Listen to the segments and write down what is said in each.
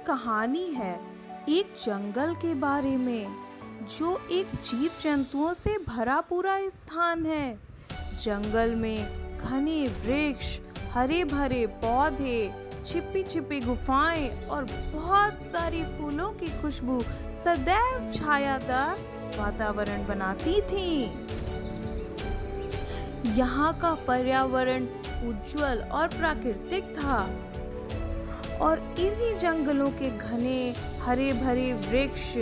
कहानी है एक जंगल के बारे में जो एक जीव जंतुओं से भरा पूरा स्थान है। जंगल में घने वृक्ष, हरे भरे पौधे, छिपी छिपी गुफाएं और बहुत सारी फूलों की खुशबू सदैव छायादार वातावरण बनाती थी। यहाँ का पर्यावरण उज्जवल और प्राकृतिक था और इन्हीं जंगलों के घने हरे भरे वृक्ष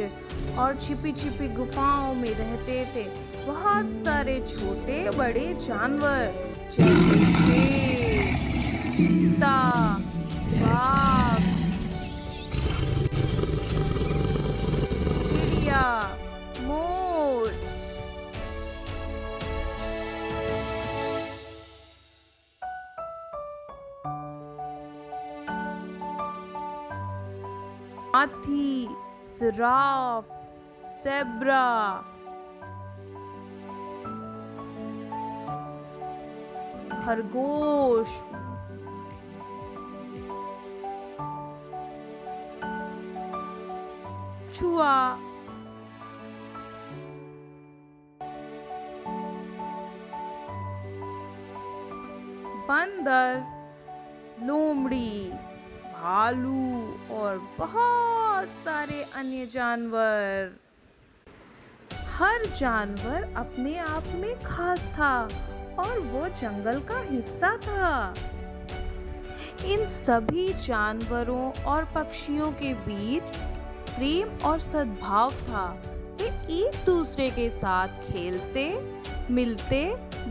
और छिपी छिपी गुफाओं में रहते थे बहुत सारे छोटे बड़े जानवर जैसे शेर, चीता, बाघ, चिड़िया, मोर, हाथी, जिराफ, ज़ेब्रा, खरगोश, चूहा, बंदर, लोमड़ी, भालू और बहुत सारे अन्य जानवर। हर जानवर अपने आप में खास था और वो जंगल का हिस्सा था। इन सभी जानवरों और पक्षियों के बीच प्रेम और सद्भाव था। वे एक दूसरे के साथ खेलते, मिलते,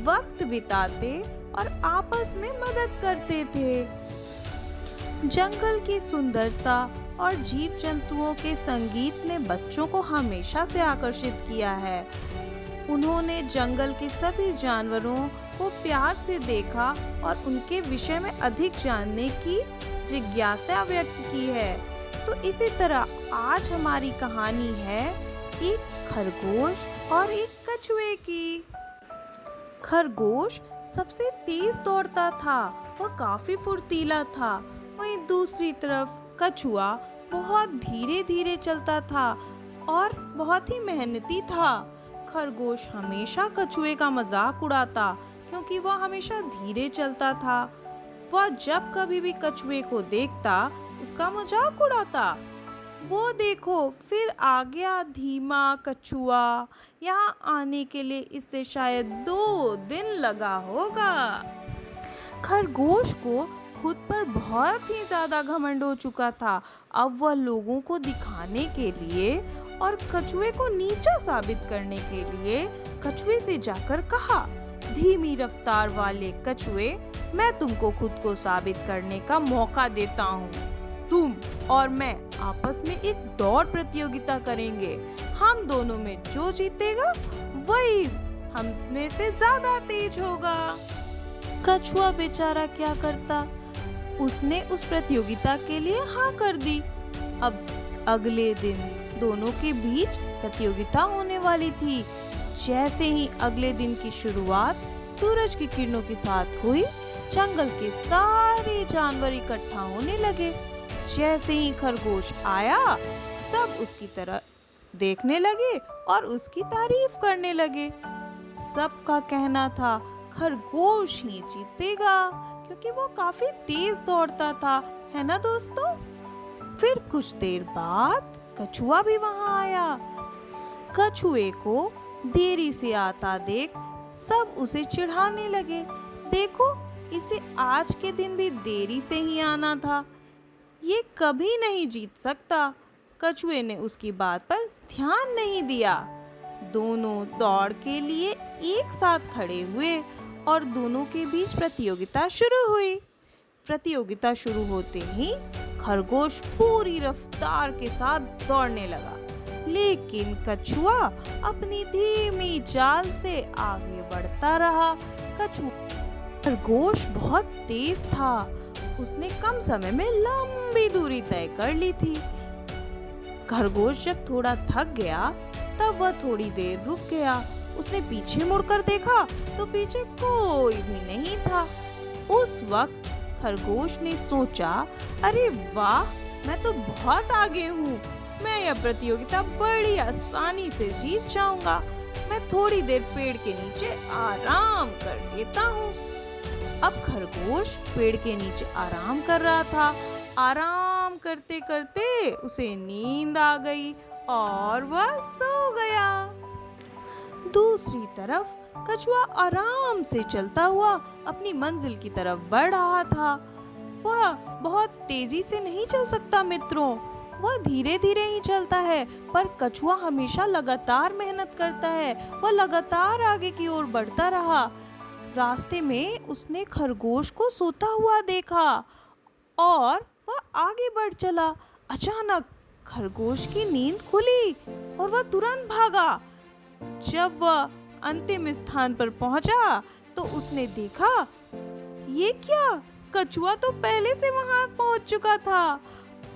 वक्त बिताते और आपस में मदद करते थे। जंगल की सुंदरता और जीव जंतुओं के संगीत ने बच्चों को हमेशा से आकर्षित किया है। उन्होंने जंगल के सभी जानवरों को प्यार से देखा और उनके विषय में अधिक जानने की जिज्ञासा व्यक्त की है। तो इसी तरह आज हमारी कहानी है एक खरगोश और एक कछुए की। खरगोश सबसे तेज दौड़ता था, वह काफी फुर्तीला था। वहीं दूसरी तरफ कछुआ बहुत धीरे धीरे चलता था और बहुत ही मेहनती था। खरगोश हमेशा कछुए का मजाक उड़ाता क्योंकि वह हमेशा धीरे चलता था। वह जब कभी भी कछुए को देखता उसका मजाक उड़ाता। वो देखो फिर आ गया धीमा कछुआ, यहाँ आने के लिए इससे शायद 2 दिन लगा होगा। खरगोश को खुद पर बहुत ही ज्यादा घमंड हो चुका था। अब वह लोगों को दिखाने के लिए और कछुए को नीचा साबित करने के लिए कछुए से जाकर कहा, धीमी रफ्तार वाले कछुए, मैं तुमको खुद को साबित करने का मौका देता हूँ। तुम और मैं आपस में एक दौड़ प्रतियोगिता करेंगे। हम दोनों में जो जीतेगा वही हम में से ज्यादा तेज होगा। कछुआ बेचारा क्या करता, उसने उस प्रतियोगिता के लिए हाँ कर दी। अब अगले दिन दोनों के बीच प्रतियोगिता होने वाली थी। जैसे ही अगले दिन की शुरुआत सूरज की किरणों के साथ हुई, जंगल के सारे जानवर इकट्ठा होने लगे। जैसे ही खरगोश आया, सब उसकी तरफ देखने लगे और उसकी तारीफ करने लगे। सबका कहना था खरगोश ही जीतेगा क्योंकि वो काफी तेज दौड़ता था, है ना दोस्तों? फिर कुछ देर बाद कछुआ भी वहां आया। कछुए को देरी से आता देख सब उसे चिढ़ाने लगे। देखो, इसे आज के दिन भी देरी से ही आना था, ये कभी नहीं जीत सकता। कछुए ने उसकी बात पर ध्यान नहीं दिया। दोनों दौड़ के लिए एक साथ खड़े हुए और दोनों के बीच प्रतियोगिता शुरू हुई। प्रतियोगिता शुरू होते ही खरगोश पूरी रफ्तार के साथ दौड़ने लगा, लेकिन कछुआ अपनी धीमी चाल से आगे बढ़ता रहा। खरगोश बहुत तेज था, उसने कम समय में लंबी दूरी तय कर ली थी। खरगोश जब थोड़ा थक गया तब वह थोड़ी देर रुक गया। उसने पीछे मुड़कर देखा तो पीछे कोई भी नहीं था। उस वक्त खरगोश ने सोचा, अरे वाह, मैं तो बहुत आगे हूँ। मैं यह प्रतियोगिता बड़ी आसानी से जीत जाऊंगा। मैं थोड़ी देर पेड़ के नीचे आराम कर लेता हूँ। अब खरगोश पेड़ के नीचे आराम कर रहा था। आराम करते करते उसे नींद आ गई और वह सो गया। दूसरी तरफ कछुआ आराम से चलता हुआ अपनी मंजिल की तरफ बढ़ रहा था। वह बहुत तेजी से नहीं चल सकता मित्रों, वह धीरे धीरे ही चलता है, पर कछुआ हमेशा लगातार मेहनत करता है। वह लगातार आगे की ओर बढ़ता रहा। रास्ते में उसने खरगोश को सोता हुआ देखा और वह आगे बढ़ चला। अचानक खरगोश की नींद खुली और वह तुरंत भागा। जब वह अंतिम स्थान पर पहुंचा तो उसने देखा, ये क्या, कछुआ तो पहले से वहां पहुंच चुका था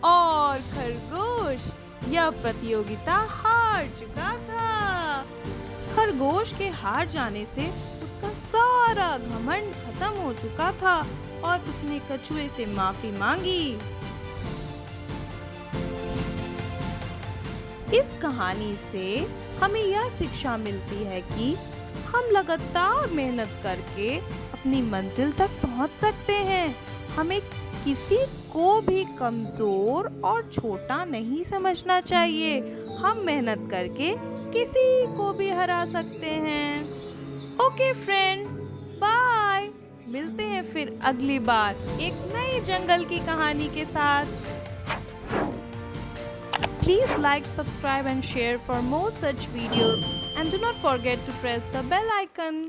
और खरगोश यह प्रतियोगिता हार चुका था। खरगोश के हार जाने से उसका सारा घमंड खत्म हो चुका था और उसने कछुए से माफी मांगी। इस कहानी से हमें यह शिक्षा मिलती है कि हम लगातार मेहनत करके अपनी मंजिल तक पहुंच सकते हैं। हमें किसी को भी कमजोर और छोटा नहीं समझना चाहिए। हम मेहनत करके किसी को भी हरा सकते हैं। Okay friends, bye. मिलते हैं फिर अगली बार एक नई जंगल की कहानी के साथ। Please like, subscribe and share for more such videos, and do not forget to press the bell icon.